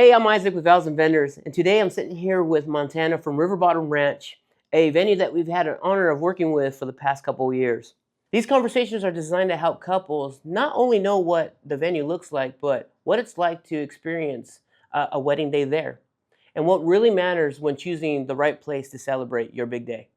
Hey, I'm Isaac with Vows and Vendors, and today I'm sitting here with Montana from River Bottom Ranch, a venue that we've had an honor of working with for the past couple of years. These conversations are designed to help couples not only know what the venue looks like, but what it's like to experience a wedding day there, and what really matters when choosing the right place to celebrate your big day.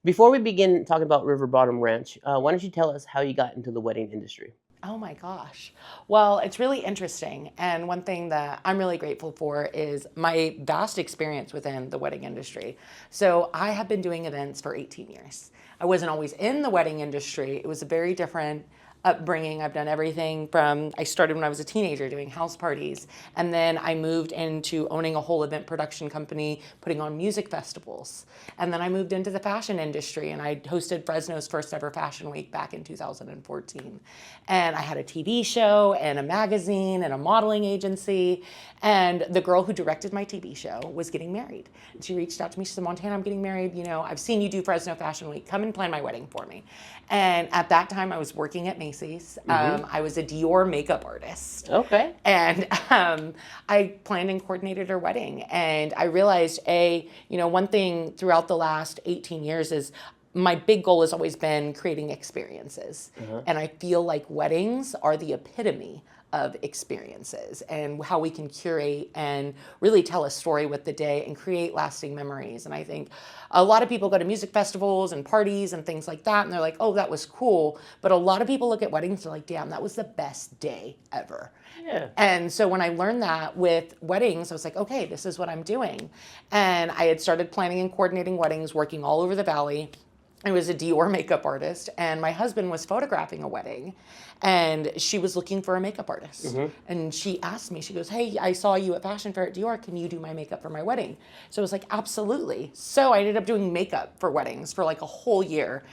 Before we begin talking about River Bottom Ranch, why don't you tell us how you got into the wedding industry? Oh my gosh. Well, it's really interesting. And one thing that I'm really grateful for is my vast experience within the wedding industry. So I have been doing events for 18 years. I wasn't always in the wedding industry. It was a very different upbringing. I've done everything from, I started when I was a teenager doing house parties, and then I moved into owning a whole event production company, putting on music festivals. And then I moved into the fashion industry and I hosted Fresno's first ever fashion week back in 2014. And I had a TV show and a magazine and a modeling agency. And the girl who directed my TV show was getting married. And she reached out to me, she said, Montana, I'm getting married. You know, I've seen you do Fresno Fashion Week. Come and plan my wedding for me. And at that time I was working at Macy's. I was a Dior makeup artist. Okay. And I planned and coordinated her wedding. And I realized, one thing throughout the last 18 years is my big goal has always been creating experiences. And I feel like weddings are the epitome of experiences and how we can curate and really tell a story with the day and create lasting memories. And I think a lot of people go to music festivals and parties and things like that, and they're like, oh, that was cool. But a lot of people look at weddings and they're like, damn, that was the best day ever. Yeah. And so when I learned that with weddings, I was like, okay, this is what I'm doing. And I had started planning and coordinating weddings, working all over the valley. I was a Dior makeup artist, and my husband was photographing a wedding, and she was looking for a makeup artist. And she asked me, she goes, hey, I saw you at Fashion Fair at Dior. Can you do my makeup for my wedding? So I was like, absolutely. So I ended up doing makeup for weddings for like a whole year.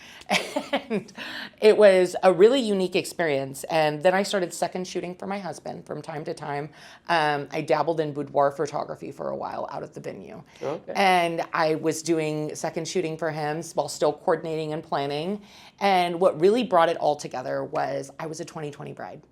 And it was a really unique experience. And then I started second shooting for my husband from time to time. I dabbled in boudoir photography for a while out at the venue. Okay. And I was doing second shooting for him while still coordinating and planning. And what really brought it all together was I was a 2020 bride.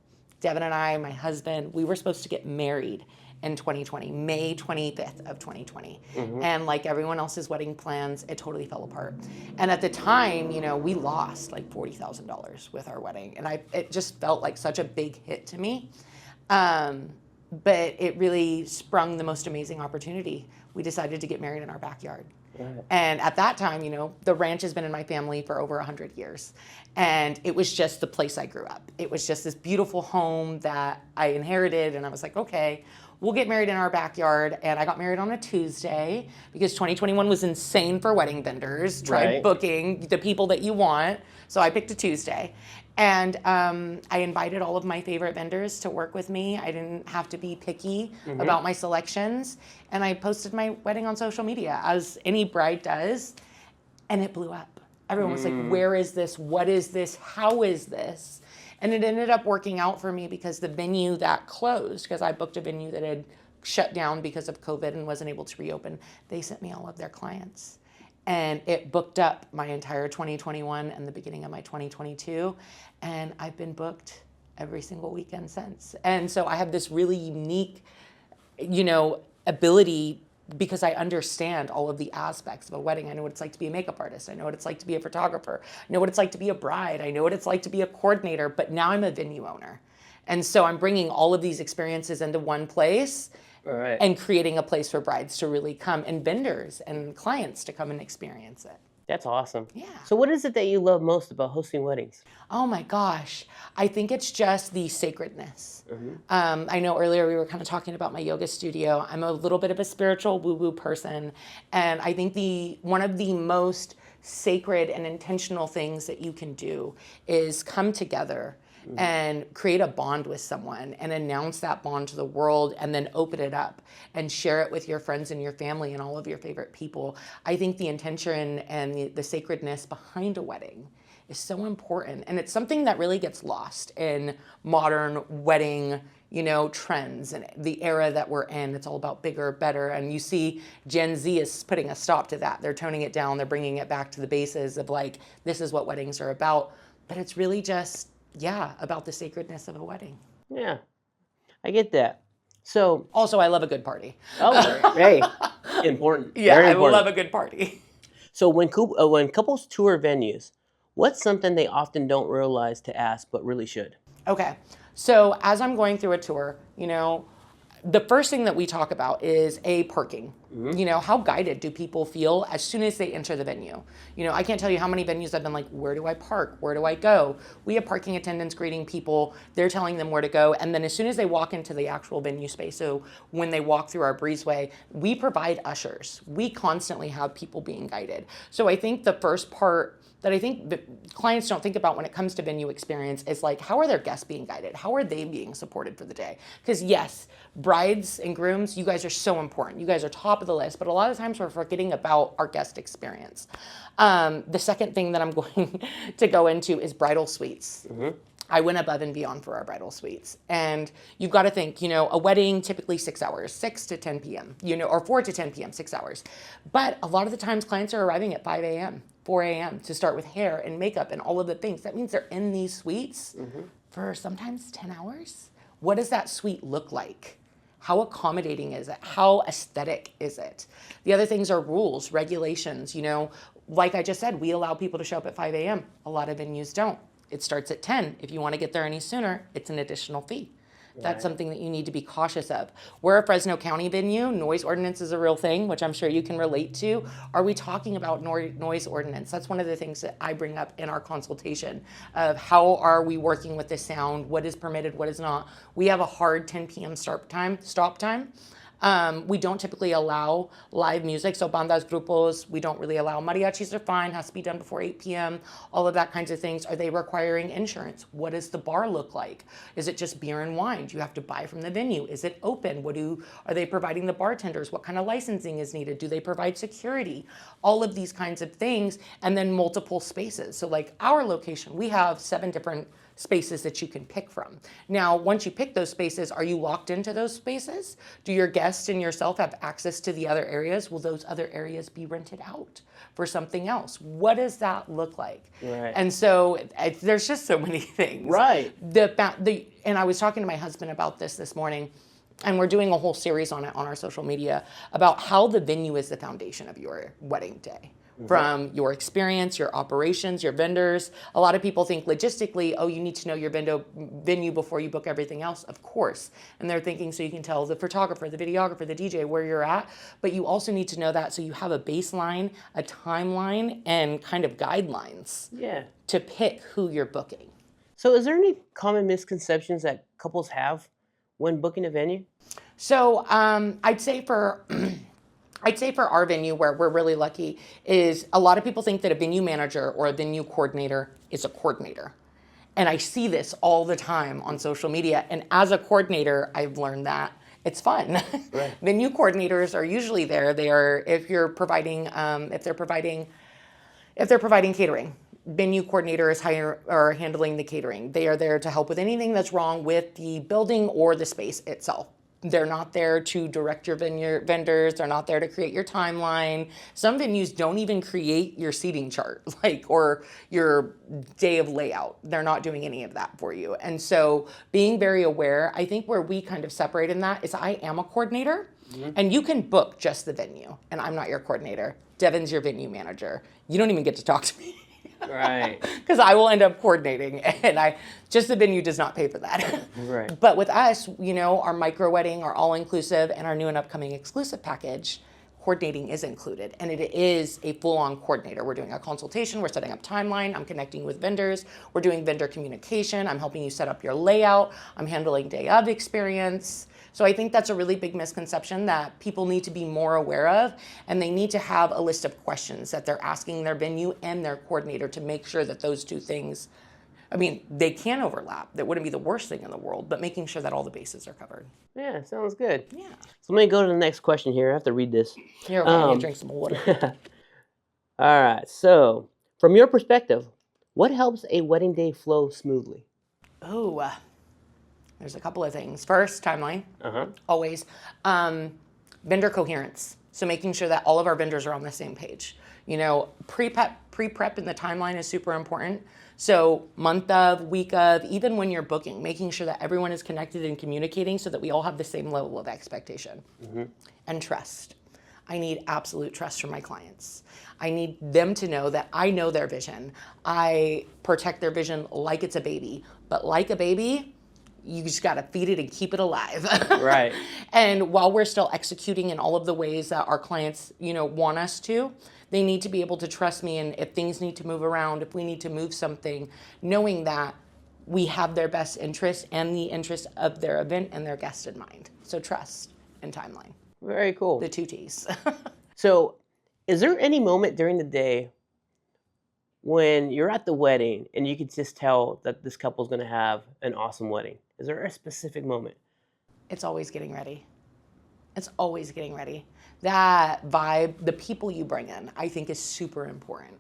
Devin and I, my husband, we were supposed to get married in 2020, May 25th of 2020. And like everyone else's wedding plans, it totally fell apart. And at the time, we lost like $40,000 with our wedding. And it just felt like such a big hit to me. But it really sprung the most amazing opportunity. We decided to get married in our backyard. Right. And at that time, the ranch has been in my family for over 100 years. And it was just the place I grew up. It was just this beautiful home that I inherited. And I was like, okay, we'll get married in our backyard. And I got married on a Tuesday because 2021 was insane for wedding vendors. Try Right. booking the people that you want. So I picked a Tuesday. And I invited all of my favorite vendors to work with me. I didn't have to be picky about my selections. And I posted my wedding on social media, as any bride does. And it blew up. Everyone was like, where is this? What is this? How is this? And it ended up working out for me because the venue that closed, because I booked a venue that had shut down because of COVID and wasn't able to reopen, they sent me all of their clients. And it booked up my entire 2021 and the beginning of my 2022. And I've been booked every single weekend since. And so I have this really unique, ability because I understand all of the aspects of a wedding. I know what it's like to be a makeup artist. I know what it's like to be a photographer. I know what it's like to be a bride. I know what it's like to be a coordinator, but now I'm a venue owner. And so I'm bringing all of these experiences into one place. Right. And creating a place for brides to really come and vendors and clients to come and experience it. That's awesome. Yeah. So what is it that you love most about hosting weddings? Oh my gosh. I think it's just the sacredness. I know earlier we were kind of talking about my yoga studio. I'm a little bit of a spiritual woo-woo person. And I think one of the most sacred and intentional things that you can do is come together and create a bond with someone and announce that bond to the world and then open it up and share it with your friends and your family and all of your favorite people. I think the intention and the sacredness behind a wedding is so important. And it's something that really gets lost in modern wedding, trends and the era that we're in. It's all about bigger, better. And you see Gen Z is putting a stop to that. They're toning it down. They're bringing it back to the bases of like, this is what weddings are about. But it's really just, about the sacredness of a wedding. Yeah, I get that. So, Also, I love a good party. oh, hey, important. Yeah, Very I important. love a good party. So when couples tour venues, what's something they often don't realize to ask but really should? Okay. So as I'm going through a tour, the first thing that we talk about is parking. How guided do people feel as soon as they enter the venue? I can't tell you how many venues I've been like, where do I park? Where do I go? We have parking attendants greeting people. They're telling them where to go. And then as soon as they walk into the actual venue space, so when they walk through our breezeway, we provide ushers. We constantly have people being guided. So I think the first part that I think clients don't think about when it comes to venue experience is like, how are their guests being guided? How are they being supported for the day? Because yes, brides and grooms, you guys are so important. You guys are top of the list, but a lot of times we're forgetting about our guest experience. The second thing that I'm going to go into is bridal suites. I went above and beyond for our bridal suites. And you've got to think, a wedding, typically 6 hours, 6 to 10 p.m., or 4 to 10 p.m., 6 hours. But a lot of the times clients are arriving at 5 a.m., 4 a.m. to start with hair and makeup and all of the things. That means they're in these suites for sometimes 10 hours. What does that suite look like? How accommodating is it? How aesthetic is it? The other things are rules, regulations. Like I just said, we allow people to show up at 5 a.m. A lot of venues don't. It starts at 10. If you want to get there any sooner, it's an additional fee. That's something that you need to be cautious of. We're a Fresno County venue. Noise ordinance is a real thing, which I'm sure you can relate to. Are we talking about noise ordinance? That's one of the things that I bring up in our consultation of how are we working with the sound? What is permitted? What is not? We have a hard 10 p.m. stop time. We don't typically allow live music, so bandas, grupos, we don't really allow. Mariachis are fine, has to be done before 8 p.m., all of that kinds of things. Are they requiring insurance? What does the bar look like? Is it just beer and wine? Do you have to buy from the venue? Is it open? Are they providing the bartenders? What kind of licensing is needed? Do they provide security? All of these kinds of things, and then multiple spaces. So like our location, we have 7 different spaces that you can pick from. Now, once you pick those spaces, are you locked into those spaces? Do your guests and yourself have access to the other areas? Will those other areas be rented out for something else? What does that look like? Right. And so there's just so many things. Right. And I was talking to my husband about this morning, and we're doing a whole series on it on our social media about how the venue is the foundation of your wedding day. From your experience, your operations, your vendors. A lot of people think logistically, you need to know your venue before you book everything else. Of course. And they're thinking so you can tell the photographer, the videographer, the DJ where you're at. But you also need to know that so you have a baseline, a timeline, and kind of guidelines to pick who you're booking. So is there any common misconceptions that couples have when booking a venue? So I'd say for our venue, where we're really lucky, is a lot of people think that a venue manager or a venue coordinator is a coordinator. And I see this all the time on social media. And as a coordinator, I've learned that it's fun. Right. Venue coordinators are usually there. If they're providing catering. Venue coordinator is handling the catering. They are there to help with anything that's wrong with the building or the space itself. They're not there to direct your vendors. They're not there to create your timeline. Some venues don't even create your seating chart, or your day of layout. They're not doing any of that for you. And so being very aware, I think where we kind of separate in that is I am a coordinator, and you can book just the venue, and I'm not your coordinator. Devin's your venue manager. You don't even get to talk to me. Right. Because I will end up coordinating, and the venue does not pay for that. Right. But with us, our micro wedding, our all-inclusive, and our new and upcoming exclusive package, coordinating is included, and it is a full-on coordinator. We're doing a consultation, we're setting up timeline, I'm connecting with vendors, we're doing vendor communication, I'm helping you set up your layout, I'm handling day of experience. So I think that's a really big misconception that people need to be more aware of, and they need to have a list of questions that they're asking their venue and their coordinator to make sure that those two things, they can overlap. That wouldn't be the worst thing in the world, but making sure that all the bases are covered. Yeah, sounds good. Yeah. So let me go to the next question here. I have to read this. Here, let me drink some water. All right. So, from your perspective, what helps a wedding day flow smoothly? There's a couple of things. First, timeline, always. Vendor coherence. So making sure that all of our vendors are on the same page. Pre-prep in the timeline is super important. So month of, week of, even when you're booking, making sure that everyone is connected and communicating so that we all have the same level of expectation. And trust. I need absolute trust from my clients. I need them to know that I know their vision. I protect their vision like it's a baby. But like a baby, you just got to feed it and keep it alive. Right. And while we're still executing in all of the ways that our clients, want us to, they need to be able to trust me. And if things need to move around, if we need to move something, knowing that we have their best interest and the interest of their event and their guest in mind. So trust and timeline. Very cool. The two T's. So, is there any moment during the day when you're at the wedding and you can just tell that this couple's going to have an awesome wedding? Is there a specific moment? It's always getting ready. It's always getting ready. That vibe, the people you bring in, I think is super important.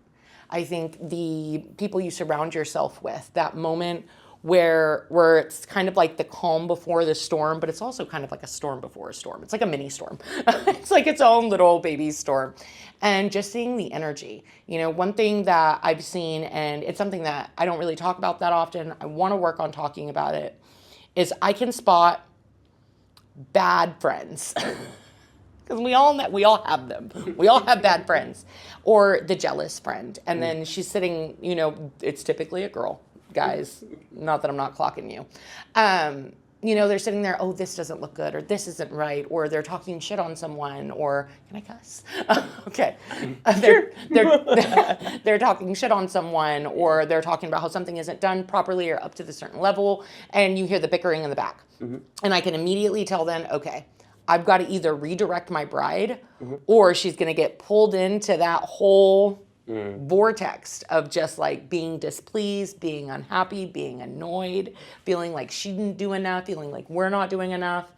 I think the people you surround yourself with, that moment where it's kind of like the calm before the storm, but it's also kind of like a storm before a storm. It's like a mini storm. It's like its own little baby storm. And just seeing the energy. One thing that I've seen, and it's something that I don't really talk about that often, I want to work on talking about it, is I can spot bad friends. Because we all have them. We all have bad friends. Or the jealous friend. And then she's sitting, it's typically a girl. Guys, not that I'm not clocking you. They're sitting there, oh, this doesn't look good, or this isn't right, or they're talking shit on someone, or, can I cuss? Okay. They're talking shit on someone, or they're talking about how something isn't done properly or up to the certain level, and you hear the bickering in the back. And I can immediately tell then, okay, I've got to either redirect my bride, or she's going to get pulled into that whole vortex of just like being displeased, being unhappy, being annoyed, feeling like she didn't do enough, feeling like we're not doing enough.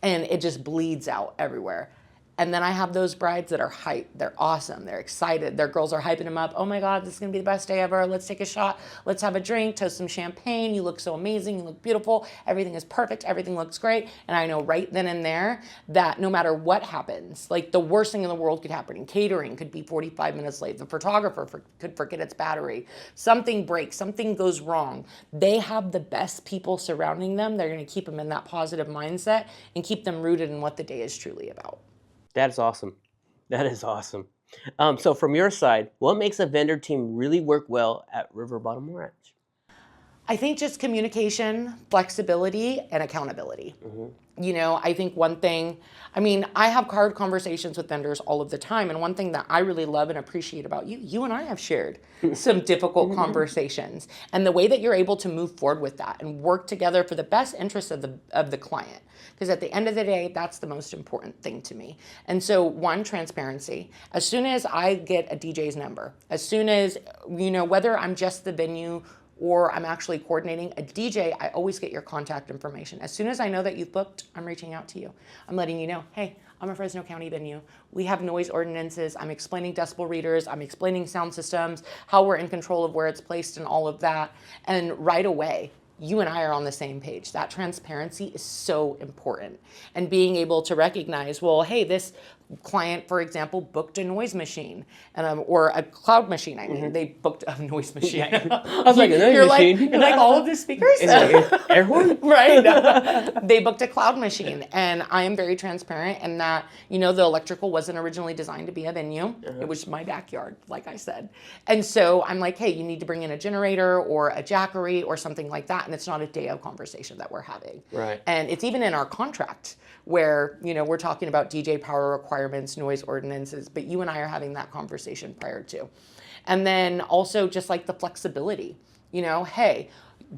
And it just bleeds out everywhere. And then I have those brides that are hyped. They're awesome. They're excited. Their girls are hyping them up. Oh my God, this is going to be the best day ever. Let's take a shot. Let's have a drink, toast some champagne. You look so amazing. You look beautiful. Everything is perfect. Everything looks great. And I know right then and there that no matter what happens, like the worst thing in the world could happen. Catering could be 45 minutes late. The photographer could forget its battery. Something breaks. Something goes wrong. They have the best people surrounding them. They're going to keep them in that positive mindset and keep them rooted in what the day is truly about. That's awesome. That is awesome. So from your side, what makes a vendor team really work well at River Bottom Ranch? I think just communication, flexibility, and accountability. I think one thing, I have hard conversations with vendors all of the time. And one thing that I really love and appreciate about you and I have shared some difficult conversations. And the way that you're able to move forward with that and work together for the best interest of the client. Because at the end of the day, that's the most important thing to me. And so one, transparency. As soon as I get a DJ's number, as soon as, whether I'm just the venue or I'm actually coordinating a DJ, I always get your contact information. As soon as I know that you've booked, I'm reaching out to you. I'm letting you know, hey, I'm a Fresno County venue. We have noise ordinances. I'm explaining decibel readers. I'm explaining sound systems, how we're in control of where it's placed and all of that. And right away, you and I are on the same page. That transparency is so important. And being able to recognize, well, hey, this client, for example, booked a noise machine or a cloud machine. They booked a noise machine. I was like, a noise machine? You're like all of the speakers? Air horn? Right. They booked a cloud machine. And I am very transparent in that, the electrical wasn't originally designed to be a venue. It was my backyard, like I said. And so I'm like, hey, you need to bring in a generator or a jackery or something like that. And it's not a day of conversation that we're having. Right. And it's even in our contract where, we're talking about DJ power requirements, noise ordinances, but you and I are having that conversation prior to. And then also just like the flexibility, hey,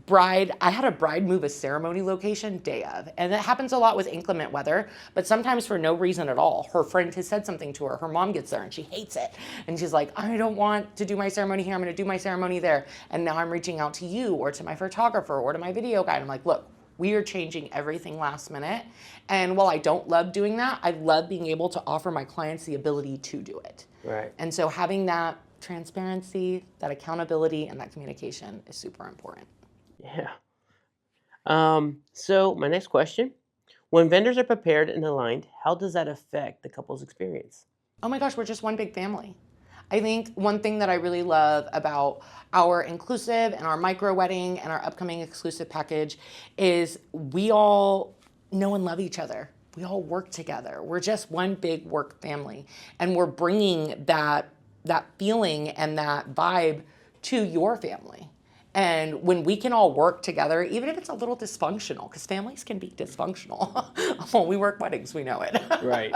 I had a bride move a ceremony location day of, and that happens a lot with inclement weather, but sometimes for no reason at all. Her friend has said something to her, her mom gets there and she hates it. And she's like, I don't want to do my ceremony here, I'm gonna do my ceremony there. And now I'm reaching out to you or to my photographer or to my video guy. And I'm like, look, we are changing everything last minute. And while I don't love doing that, I love being able to offer my clients the ability to do it. Right. And so having that transparency, that accountability, and that communication is super important. Yeah. So my next question, when vendors are prepared and aligned, how does that affect the couple's experience? Oh my gosh, we're just one big family. I think one thing that I really love about our inclusive and our micro wedding and our upcoming exclusive package is we all know and love each other. We all work together. We're just one big work family, and we're bringing that feeling and that vibe to your family. And when we can all work together, even if it's a little dysfunctional, because families can be dysfunctional. When we work weddings, we know it. Right.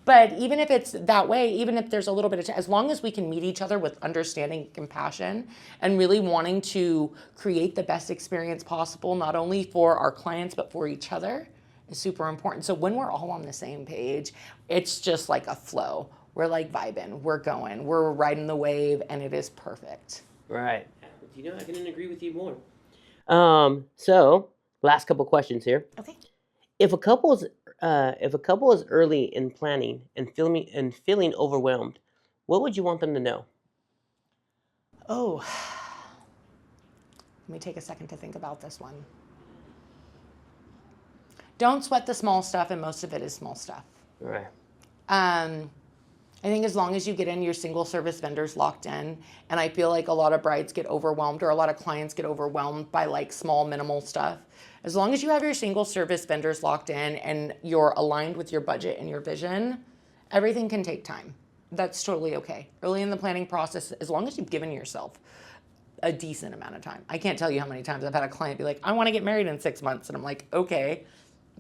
But even if it's that way, even if there's a little bit of, as long as we can meet each other with understanding, compassion, and really wanting to create the best experience possible, not only for our clients, but for each other, is super important. So when we're all on the same page, it's just like a flow. We're like vibing, we're going, we're riding the wave, and it is perfect. Right. You know, I couldn't agree with you more. So last couple questions here. Okay. If a couple is early in planning and feeling overwhelmed, what would you want them to know? Oh, let me take a second to think about this one. Don't sweat the small stuff, and most of it is small stuff. Right. I think as long as you get in your single service vendors locked in, and I feel like a lot of brides get overwhelmed or a lot of clients get overwhelmed by like small minimal stuff. As long as you have your single service vendors locked in and you're aligned with your budget and your vision, everything can take time. That's totally okay. Early in the planning process, as long as you've given yourself a decent amount of time. I can't tell you how many times I've had a client be like, I want to get married in 6 months. And I'm like, okay,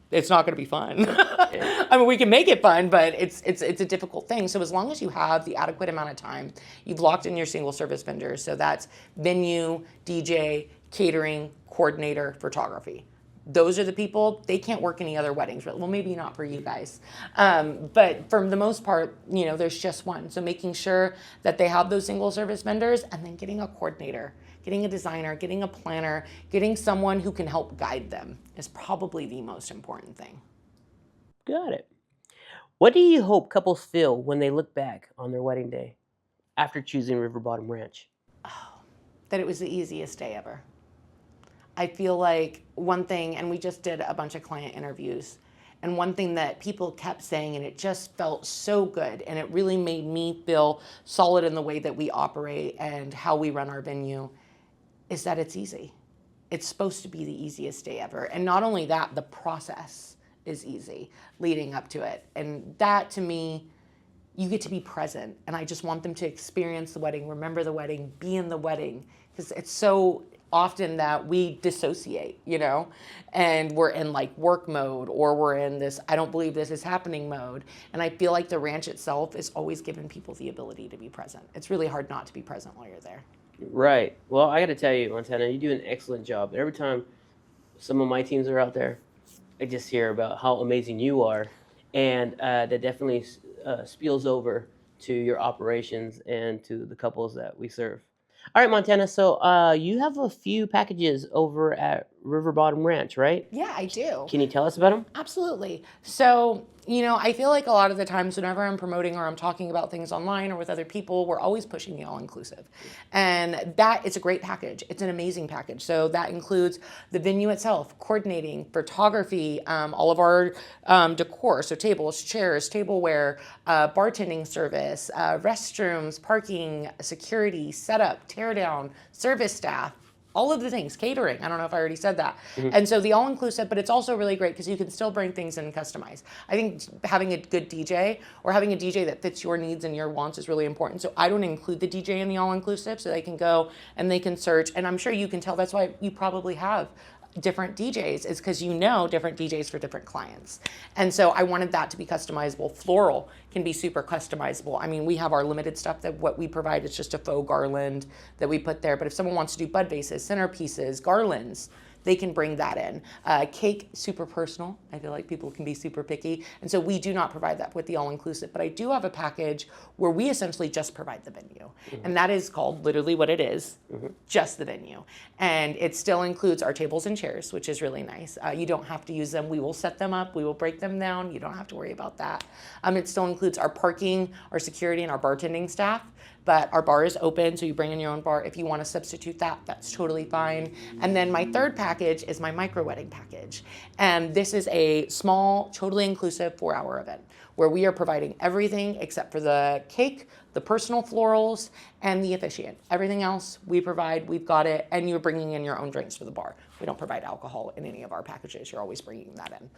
it's not going to be fun. I mean, we can make it fun, but it's a difficult thing. So as long as you have the adequate amount of time, you've locked in your single service vendors. So that's venue, DJ, catering, coordinator, photography. Those are the people. They can't work any other weddings. Well, maybe not for you guys. But for the most part, you know, there's just one. So making sure that they have those single service vendors, and then getting a coordinator, getting a designer, getting a planner, getting someone who can help guide them is probably the most important thing. Got it. What do you hope couples feel when they look back on their wedding day after choosing River Bottom Ranch? That it was the easiest day ever. I feel like one thing, and we just did a bunch of client interviews, and one thing that people kept saying, and it just felt so good, and it really made me feel solid in the way that we operate and how we run our venue, is that it's easy. It's supposed to be the easiest day ever. And not only that, the process is easy leading up to it. And that, to me, you get to be present. And I just want them to experience the wedding, remember the wedding, be in the wedding. Because it's so often that we dissociate, you know, and we're in like work mode, or we're in this, I don't believe this is happening mode. And I feel like the ranch itself is always giving people the ability to be present. It's really hard not to be present while you're there. Right. Well, I got to tell you, Montana, you do an excellent job. Every time some of my teams are out there, I just hear about how amazing you are. And that definitely spills over to your operations and to the couples that we serve. All right, Montana, so you have a few packages over at River Bottom Ranch, right? Yeah, I do. Can you tell us about them? Absolutely. So, you know, I feel like a lot of the times whenever I'm promoting or I'm talking about things online or with other people, we're always pushing the all-inclusive. And that is a great package. It's an amazing package. So that includes the venue itself, coordinating, photography, all of our decor, so tables, chairs, tableware, bartending service, restrooms, parking, security, setup, tear down, service staff, all of the things, catering. I don't know if I already said that. Mm-hmm. And so the all-inclusive, but it's also really great because you can still bring things in and customize. I think having a good DJ or having a DJ that fits your needs and your wants is really important. So I don't include the DJ in the all-inclusive, so they can go and they can search. And I'm sure you can tell that's why you probably have different DJs, is because you know different DJs for different clients. And so I wanted that to be customizable. Floral can be super customizable. I mean, we have our limited stuff that what we provide is just a faux garland that we put there. But if someone wants to do bud vases, centerpieces, garlands, they can bring that in. Cake, super personal. I feel like people can be super picky. And so we do not provide that with the all-inclusive. But I do have a package where we essentially just provide the venue. Mm-hmm. And that is called literally what it is, mm-hmm. just the venue. And it still includes our tables and chairs, which is really nice. You don't have to use them. We will set them up. We will break them down. You don't have to worry about that. It still includes our parking, our security, and our bartending staff. But our bar is open, so you bring in your own bar. If you want to substitute that, that's totally fine. And then my third package package is my micro wedding package. And this is a small, totally inclusive 4-hour event where we are providing everything except for the cake, the personal florals, and the officiant. Everything else we provide, we've got it, and you're bringing in your own drinks for the bar. We don't provide alcohol in any of our packages. You're always bringing that in.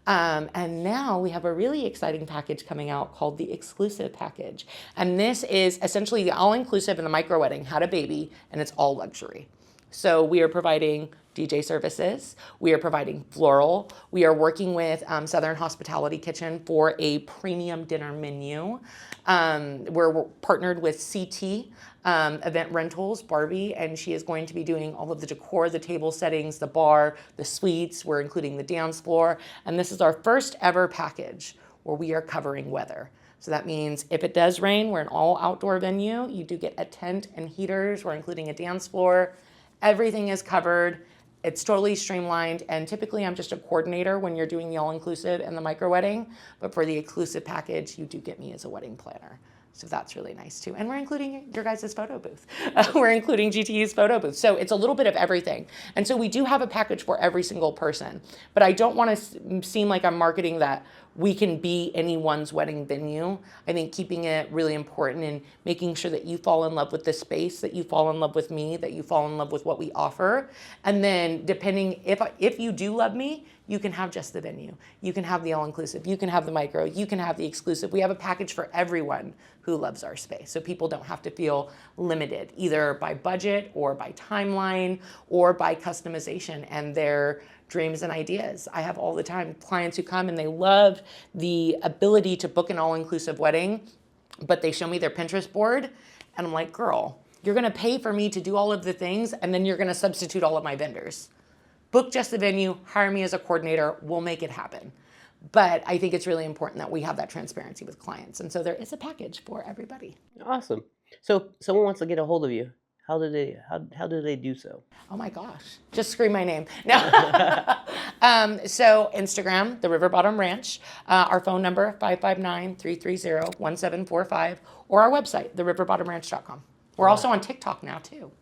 And now we have a really exciting package coming out called the exclusive package. And this is essentially the all-inclusive in the micro wedding, had a baby, and it's all luxury. So we are providing DJ services, we are providing floral, we are working with Southern Hospitality Kitchen for a premium dinner menu. We're partnered with CT Event Rentals, Barbie, and she is going to be doing all of the decor, the table settings, the bar, the suites. We're including the dance floor. And this is our first ever package where we are covering weather. So that means if it does rain, we're an all outdoor venue. You do get a tent and heaters. We're including a dance floor. Everything is covered. It's totally streamlined, and typically I'm just a coordinator when you're doing the all-inclusive and the micro wedding, but for the exclusive package, you do get me as a wedding planner. So that's really nice too. And we're including your guys' photo booth. We're including GTU's photo booth. So it's a little bit of everything. And so we do have a package for every single person, but I don't want to seem like I'm marketing that we can be anyone's wedding venue. I think keeping it really important and making sure that you fall in love with the space, that you fall in love with me, that you fall in love with what we offer. And then depending, if you do love me, you can have just the venue. You can have the all-inclusive. You can have the micro. You can have the exclusive. We have a package for everyone who loves our space. So people don't have to feel limited either by budget or by timeline or by customization and their dreams and ideas. I have all the time clients who come and they love the ability to book an all-inclusive wedding, but they show me their Pinterest board and I'm like, girl, you're gonna pay for me to do all of the things and then you're gonna substitute all of my vendors. Book just the venue, hire me as a coordinator, we'll make it happen. But I think it's really important that we have that transparency with clients. And so there is a package for everybody. Awesome. So someone wants to get a hold of you. How do they do so? Oh my gosh, just scream my name. No. So Instagram, the River Bottom Ranch, our phone number, 559-330-1745, or our website, theriverbottomranch.com. We're also on TikTok now too.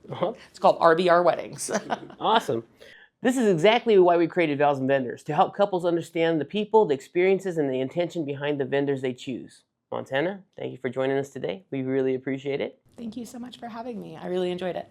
It's called RBR Weddings. Awesome. This is exactly why we created Vows and Vendors, to help couples understand the people, the experiences, and the intention behind the vendors they choose. Montana, thank you for joining us today. We really appreciate it. Thank you so much for having me. I really enjoyed it.